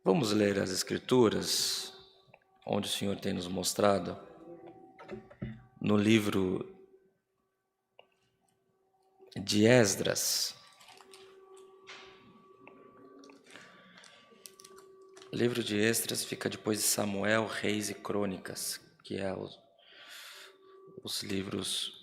Vamos ler as Escrituras, onde o Senhor tem nos mostrado, no livro de Esdras. O livro de Esdras fica depois de Samuel, Reis e Crônicas, que é os livros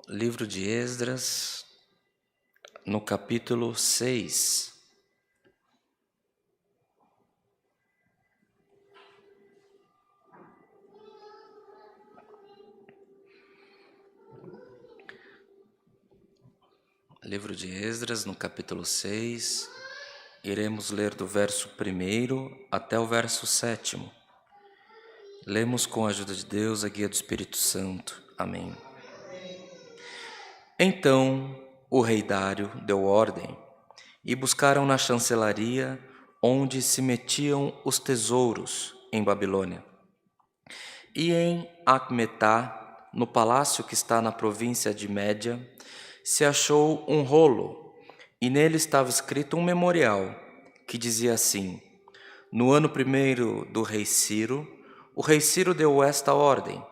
livro de Esdras, no capítulo 6. Livro de Esdras, no capítulo 6, iremos ler do verso 1 até o verso 7. Lemos com a ajuda de Deus, a guia do Espírito Santo. Amém. Então o rei Dário deu ordem, e buscaram na chancelaria onde se metiam os tesouros em Babilônia. E em Acmetá, no palácio que está na província de Média, se achou um rolo, e nele estava escrito um memorial, que dizia assim: no ano 1º do rei Ciro, o rei Ciro deu esta ordem: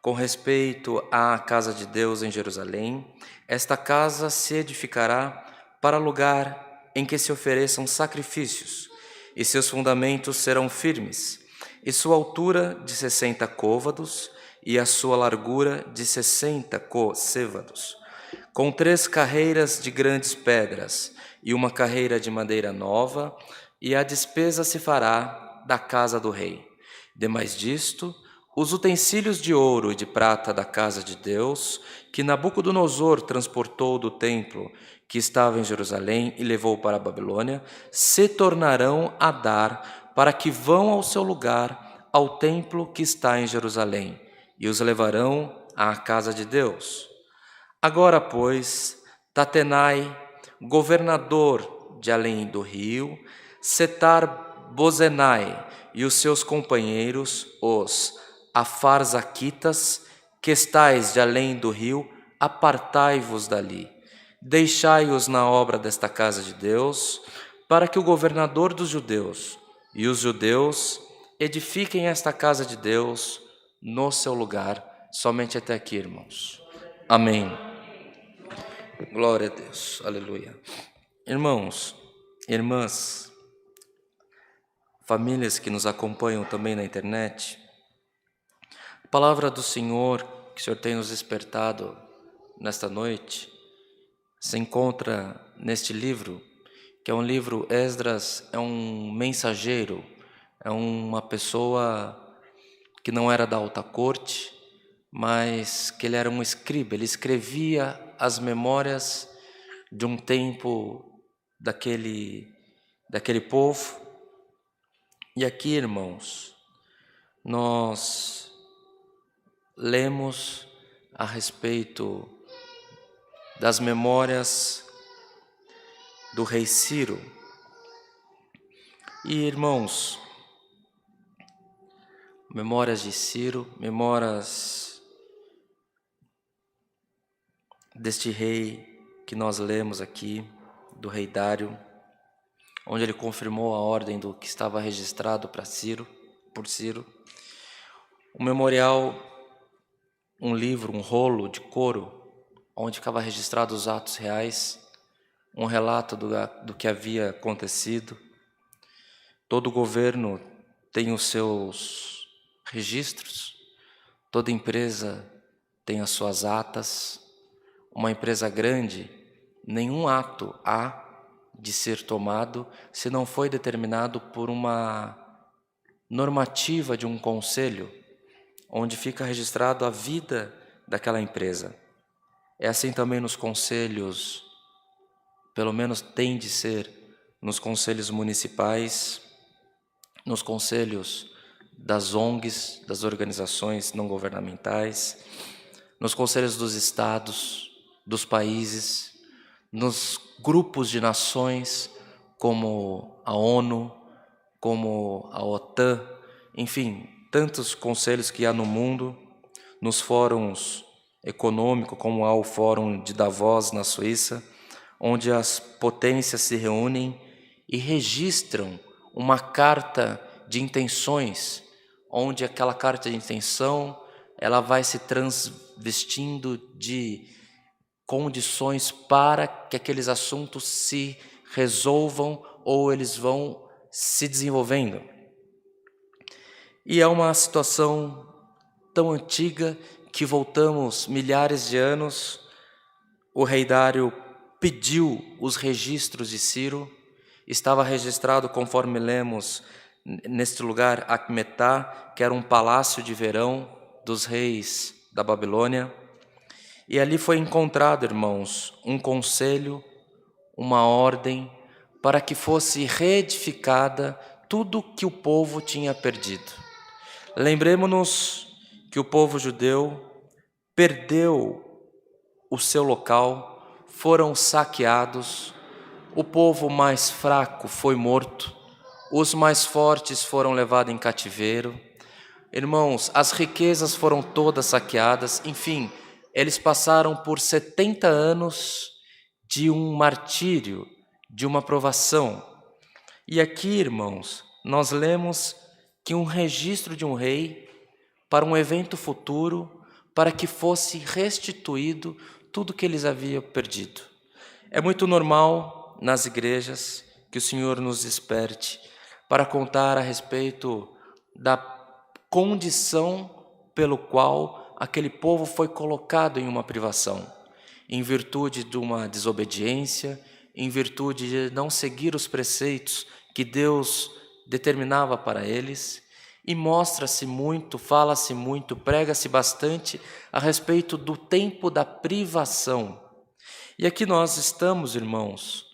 com respeito à casa de Deus em Jerusalém, esta casa se edificará para lugar em que se ofereçam sacrifícios, e seus fundamentos serão firmes, e sua altura de 60 côvados, e a sua largura de 60 côvados, com 3 carreiras de grandes pedras, e uma carreira de madeira nova, e a despesa se fará da casa do rei. Demais disto, os utensílios de ouro e de prata da casa de Deus, que Nabucodonosor transportou do templo que estava em Jerusalém e levou para a Babilônia, se tornarão a dar para que vão ao seu lugar, ao templo que está em Jerusalém, e os levarão à casa de Deus. Agora, pois, Tatenai, governador de além do rio, Setar-Bozenai e os seus companheiros, os Afarzaquitas, que estais de além do rio, apartai-vos dali. Deixai-os na obra desta casa de Deus, para que o governador dos judeus e os judeus edifiquem esta casa de Deus no seu lugar. Somente até aqui, irmãos. Amém. Glória a Deus. Aleluia. Irmãos, irmãs, famílias que nos acompanham também na internet, a palavra do Senhor, que o Senhor tem nos despertado nesta noite, se encontra neste livro, que é um livro. Esdras é um mensageiro, é uma pessoa que não era da alta corte, mas que ele era um escriba. Ele escrevia as memórias de um tempo daquele povo. E aqui, irmãos, nós lemos a respeito das memórias do rei Ciro. E, irmãos, memórias de Ciro, memórias deste rei que nós lemos aqui, do rei Dário, onde ele confirmou a ordem do que estava registrado por Ciro. Um memorial, um livro, um rolo de couro, onde ficava registrado os atos reais, um relato do que havia acontecido. Todo governo tem os seus registros, toda empresa tem as suas atas. Uma empresa grande, nenhum ato há de ser tomado se não foi determinado por uma normativa de um conselho, onde fica registrado a vida daquela empresa. É assim também nos conselhos, pelo menos tem de ser, nos conselhos municipais, nos conselhos das ONGs, das organizações não governamentais, nos conselhos dos estados, dos países. nos grupos de nações como a ONU, como a OTAN, enfim, tantos conselhos que há no mundo, nos fóruns econômicos, como há o Fórum de Davos, na Suíça, onde as potências se reúnem e registram uma carta de intenções, onde aquela carta de intenção ela vai se transvestindo de condições para que aqueles assuntos se resolvam ou eles vão se desenvolvendo. E é uma situação tão antiga que voltamos milhares de anos. O rei Dário pediu os registros de Ciro, estava registrado, conforme lemos, neste lugar, Acmetá, que era um palácio de verão dos reis da Babilônia. E ali foi encontrado, irmãos, um conselho, uma ordem, para que fosse reedificada tudo que o povo tinha perdido. Lembremos-nos que o povo judeu perdeu o seu local, foram saqueados, o povo mais fraco foi morto, os mais fortes foram levados em cativeiro. Irmãos, as riquezas foram todas saqueadas, enfim, eles passaram por 70 anos de um martírio, de uma provação. E aqui, irmãos, nós lemos que um registro de um rei para um evento futuro, para que fosse restituído tudo que eles haviam perdido. É muito normal nas igrejas que o Senhor nos desperte para contar a respeito da condição pelo qual aquele povo foi colocado em uma privação, em virtude de uma desobediência, em virtude de não seguir os preceitos que Deus determinava para eles, e mostra-se muito, fala-se muito, prega-se bastante a respeito do tempo da privação. E aqui nós estamos, irmãos,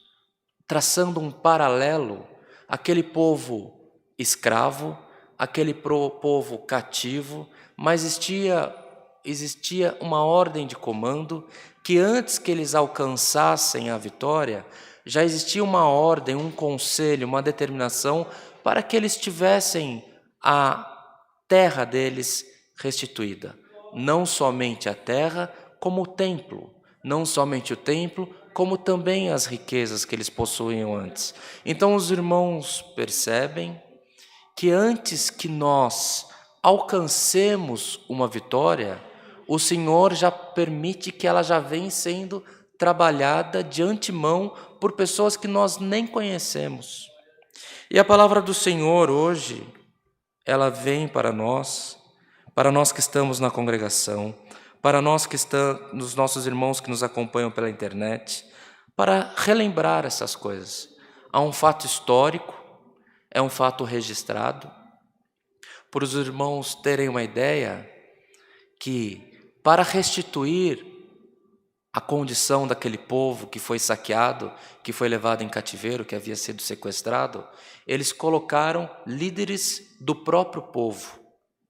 traçando um paralelo àquele povo escravo, aquele povo cativo, mas existia uma ordem de comando que antes que eles alcançassem a vitória, já existia uma ordem, um conselho, uma determinação para que eles tivessem a terra deles restituída. Não somente a terra, como o templo. Não somente o templo, como também as riquezas que eles possuíam antes. Então os irmãos percebem que antes que nós alcancemos uma vitória, o Senhor já permite que ela já vem sendo trabalhada de antemão por pessoas que nós nem conhecemos. E a palavra do Senhor hoje, ela vem para nós que estamos na congregação, para nós que estamos, os nossos irmãos que nos acompanham pela internet, para relembrar essas coisas. Há um fato histórico, é um fato registrado, para os irmãos terem uma ideia que para restituir a condição daquele povo que foi saqueado, que foi levado em cativeiro, que havia sido sequestrado, eles colocaram líderes do próprio povo,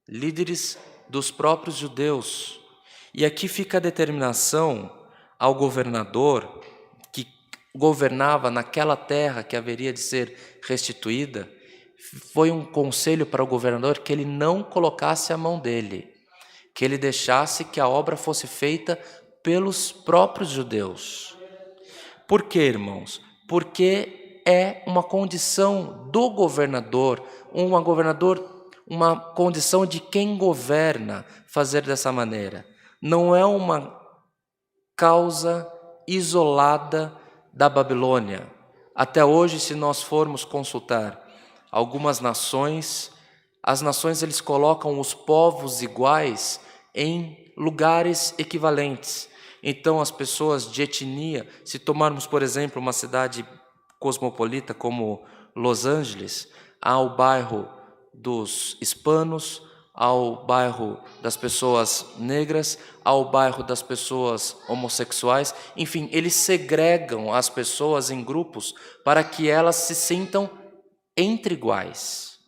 líderes dos próprios judeus. E aqui fica a determinação ao governador que governava naquela terra que haveria de ser restituída. Foi um conselho para o governador que ele não colocasse a mão dele, que ele deixasse que a obra fosse feita pelos próprios judeus. Por quê, irmãos? Porque é uma condição do governador, uma condição de quem governa fazer dessa maneira. Não é uma causa isolada da Babilônia. Até hoje, se nós formos consultar algumas nações, as nações eles colocam os povos iguais em lugares equivalentes. Então as pessoas de etnia, se tomarmos por exemplo uma cidade cosmopolita como Los Angeles, há o bairro dos hispanos, ao bairro das pessoas negras, ao bairro das pessoas homossexuais, enfim, eles segregam as pessoas em grupos para que elas se sintam entre iguais.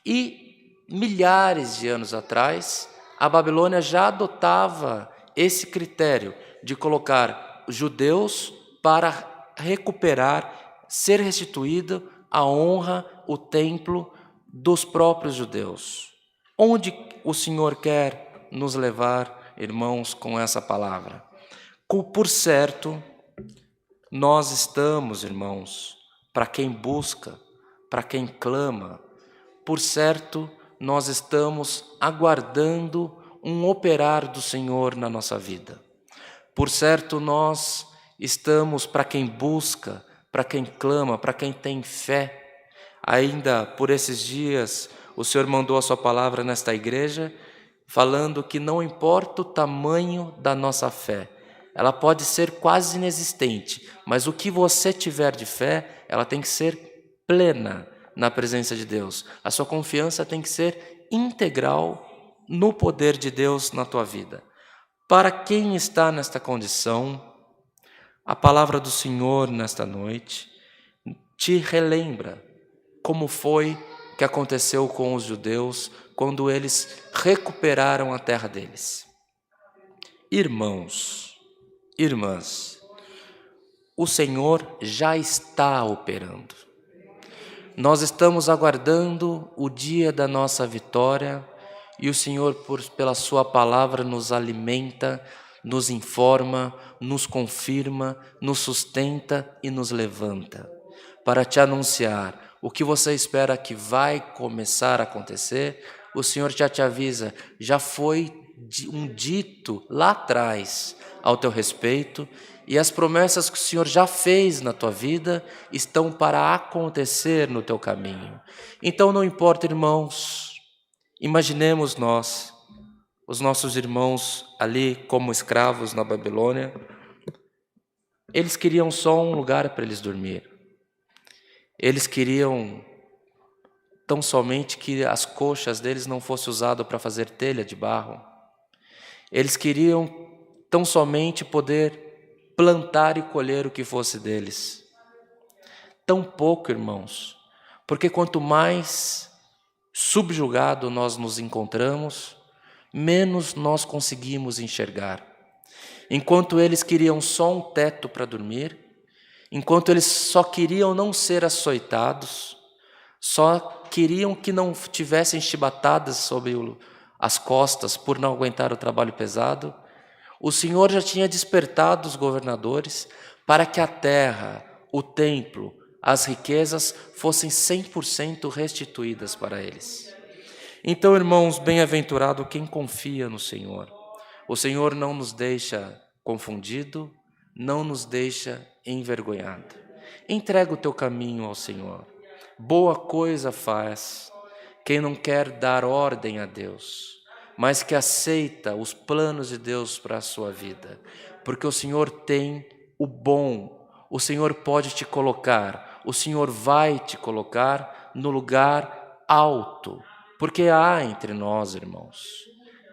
E milhares de anos atrás, a Babilônia já adotava esse critério de colocar judeus para recuperar, ser restituído a honra, o templo dos próprios judeus. Onde o Senhor quer nos levar, irmãos, com essa palavra? Por certo, nós estamos, irmãos, para quem busca, para quem clama, por certo, nós estamos aguardando um operar do Senhor na nossa vida. Por certo, nós estamos para quem busca, para quem clama, para quem tem fé. Ainda por esses dias, o Senhor mandou a sua palavra nesta igreja, falando que não importa o tamanho da nossa fé, ela pode ser quase inexistente, mas o que você tiver de fé, ela tem que ser plena na presença de Deus. A sua confiança tem que ser integral no poder de Deus na tua vida. Para quem está nesta condição, a palavra do Senhor nesta noite te relembra como foi que aconteceu com os judeus quando eles recuperaram a terra deles. Irmãos, irmãs, o Senhor já está operando. Nós estamos aguardando o dia da nossa vitória e o Senhor, pela sua palavra, nos alimenta, nos informa, nos confirma, nos sustenta e nos levanta para te anunciar o que você espera que vai começar a acontecer. O Senhor já te avisa, já foi um dito lá atrás ao teu respeito, e as promessas que o Senhor já fez na tua vida estão para acontecer no teu caminho. Então não importa, irmãos, imaginemos nós, os nossos irmãos ali como escravos na Babilônia, eles queriam só um lugar para eles dormir. Eles queriam tão somente que as coxas deles não fossem usadas para fazer telha de barro. Eles queriam tão somente poder plantar e colher o que fosse deles. Tão pouco, irmãos, porque quanto mais subjugado nós nos encontramos, menos nós conseguimos enxergar. Enquanto eles queriam só um teto para dormir, enquanto eles só queriam não ser açoitados, só queriam que não tivessem chibatadas sobre as costas por não aguentar o trabalho pesado, o Senhor já tinha despertado os governadores para que a terra, o templo, as riquezas fossem 100% restituídas para eles. Então, irmãos, bem-aventurado quem confia no Senhor. O Senhor não nos deixa confundido, não nos deixa envergonhado. Entrega o teu caminho ao Senhor. Boa coisa faz quem não quer dar ordem a Deus, mas que aceita os planos de Deus para a sua vida, porque o Senhor tem o bom, o Senhor pode te colocar, o Senhor vai te colocar no lugar alto, porque há entre nós, irmãos,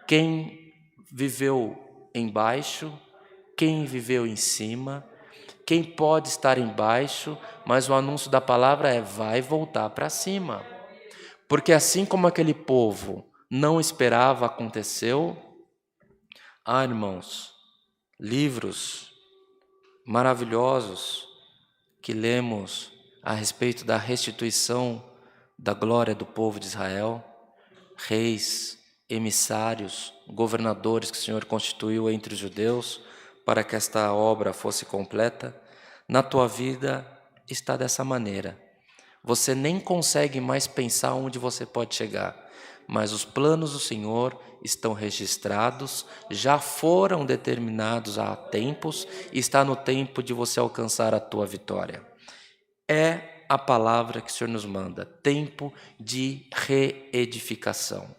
quem viveu embaixo, quem viveu em cima, quem pode estar embaixo, mas o anúncio da palavra é: vai voltar para cima. Porque assim como aquele povo não esperava, aconteceu. Irmãos, livros maravilhosos que lemos a respeito da restituição da glória do povo de Israel, reis, emissários, governadores que o Senhor constituiu entre os judeus para que esta obra fosse completa. Na tua vida está dessa maneira. Você nem consegue mais pensar onde você pode chegar, mas os planos do Senhor estão registrados, já foram determinados há tempos, e está no tempo de você alcançar a tua vitória. É a palavra que o Senhor nos manda, tempo de reedificação.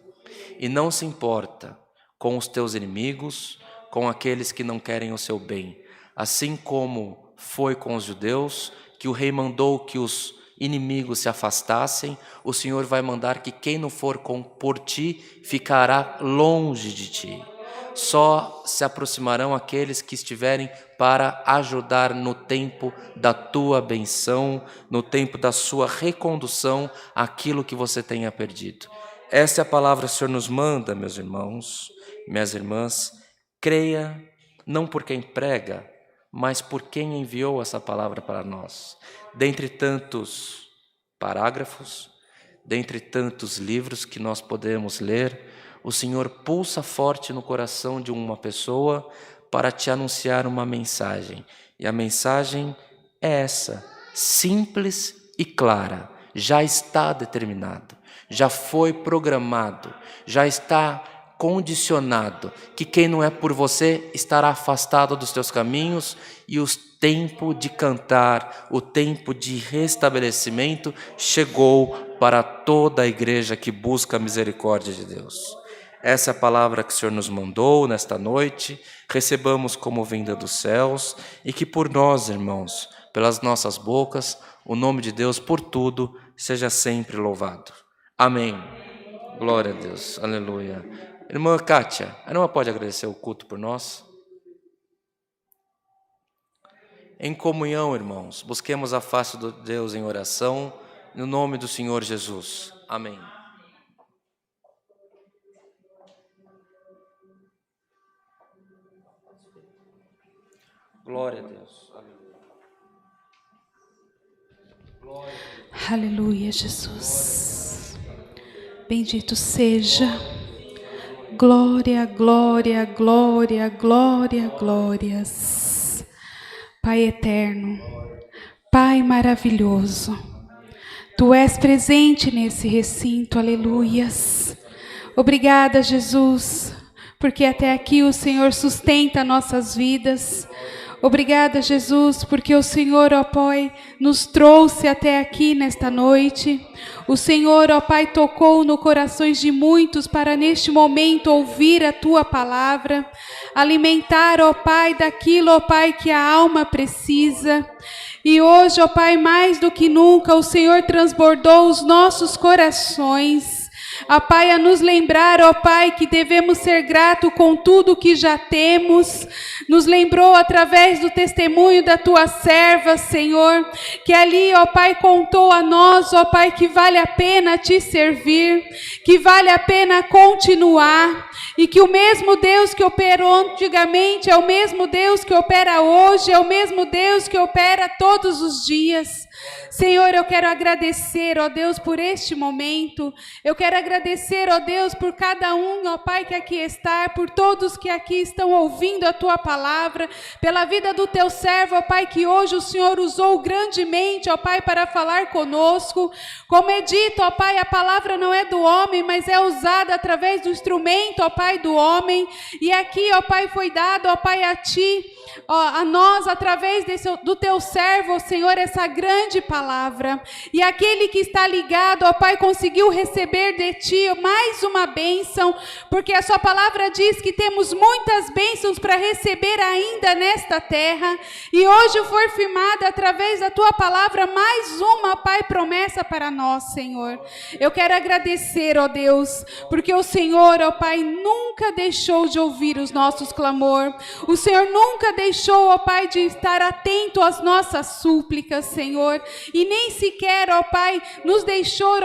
E não se importa com os teus inimigos, com aqueles que não querem o seu bem. Assim como foi com os judeus, que o rei mandou que os inimigos se afastassem, o Senhor vai mandar que quem não for por ti, ficará longe de ti. Só se aproximarão aqueles que estiverem para ajudar no tempo da tua benção, no tempo da sua recondução àquilo que você tenha perdido. Essa é a palavra que o Senhor nos manda, meus irmãos, minhas irmãs. Creia, não por quem prega, mas por quem enviou essa palavra para nós. Dentre tantos parágrafos, dentre tantos livros que nós podemos ler, o Senhor pulsa forte no coração de uma pessoa para te anunciar uma mensagem. E a mensagem é essa, simples e clara. Já está determinado, já foi programado, já está condicionado, que quem não é por você estará afastado dos teus caminhos, e o tempo de cantar, o tempo de restabelecimento chegou para toda a igreja que busca a misericórdia de Deus. Essa é a palavra que o Senhor nos mandou nesta noite, recebamos como vinda dos céus, e que por nós, irmãos, pelas nossas bocas, o nome de Deus por tudo seja sempre louvado. Amém. Glória a Deus. Aleluia. Irmã Kátia, a irmã pode agradecer o culto por nós? Em comunhão, irmãos, busquemos a face de Deus em oração, no nome do Senhor Jesus. Amém. Glória a Deus. Aleluia, Jesus. Bendito seja. Glória, glória, glória, glória, glórias. Pai eterno, Pai maravilhoso, Tu és presente nesse recinto, aleluias. Obrigada, Jesus, porque até aqui o Senhor sustenta nossas vidas. Obrigada, Jesus, porque o Senhor, ó Pai, nos trouxe até aqui nesta noite. O Senhor, ó Pai, tocou no corações de muitos para neste momento ouvir a Tua palavra, alimentar, ó Pai, daquilo, ó Pai, que a alma precisa. E hoje, ó Pai, mais do que nunca, o Senhor transbordou os nossos corações. Ó Pai, a nos lembrar, ó Pai, que devemos ser gratos com tudo que já temos. Nos lembrou através do testemunho da Tua serva, Senhor, que ali, ó Pai, contou a nós, ó Pai, que vale a pena Te servir, que vale a pena continuar, e que o mesmo Deus que operou antigamente é o mesmo Deus que opera hoje, é o mesmo Deus que opera todos os dias. Senhor, eu quero agradecer, ó Deus, por este momento. Eu quero agradecer, ó Deus, por cada um, ó Pai, que aqui está, por todos que aqui estão ouvindo a Tua palavra, pela vida do Teu servo, ó Pai, que hoje o Senhor usou grandemente, ó Pai, para falar conosco. Como é dito, ó Pai, a palavra não é do homem, mas é usada através do instrumento, ó Pai, do homem. E aqui, ó Pai, foi dado, ó Pai, a Ti, ó, a nós, através do Teu servo, ó Senhor, essa grande palavra. E aquele que está ligado, ó Pai, conseguiu receber de Ti mais uma bênção, porque a Sua palavra diz que temos muitas bênçãos para receber ainda nesta terra, e hoje foi firmada através da Tua palavra mais uma, ó Pai, promessa para nós, Senhor. Eu quero agradecer, ó Deus, porque o Senhor, ó Pai, nunca deixou de ouvir os nossos clamores, o Senhor nunca deixou, ó Pai, de estar atento às nossas súplicas, Senhor, e nem sequer, ó Pai, nos deixou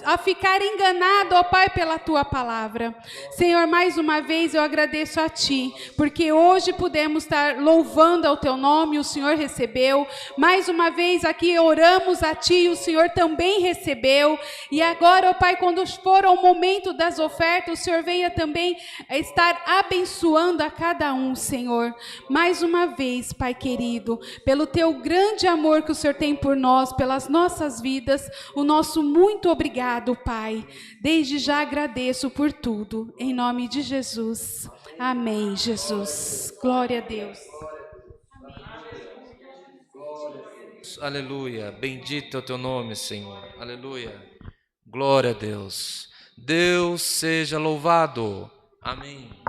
a ficar enganado, ó Pai, pela Tua palavra. Senhor, mais uma vez eu agradeço a Ti, porque hoje pudemos estar louvando ao Teu nome, o Senhor recebeu. Mais uma vez aqui oramos a Ti, o Senhor também recebeu. E agora, ó Pai, quando for o momento das ofertas, o Senhor venha também estar abençoando a cada um, Senhor. Mais uma vez, Pai querido, pelo Teu grande amor que o Senhor tem por nós, pelas nossas vidas, o nosso muito obrigado, Pai. Desde já agradeço por tudo, em nome de Jesus. Amém, Jesus. Glória a Deus. Aleluia. Bendito é o Teu nome, Senhor. Aleluia. Glória a Deus. Deus seja louvado. Amém.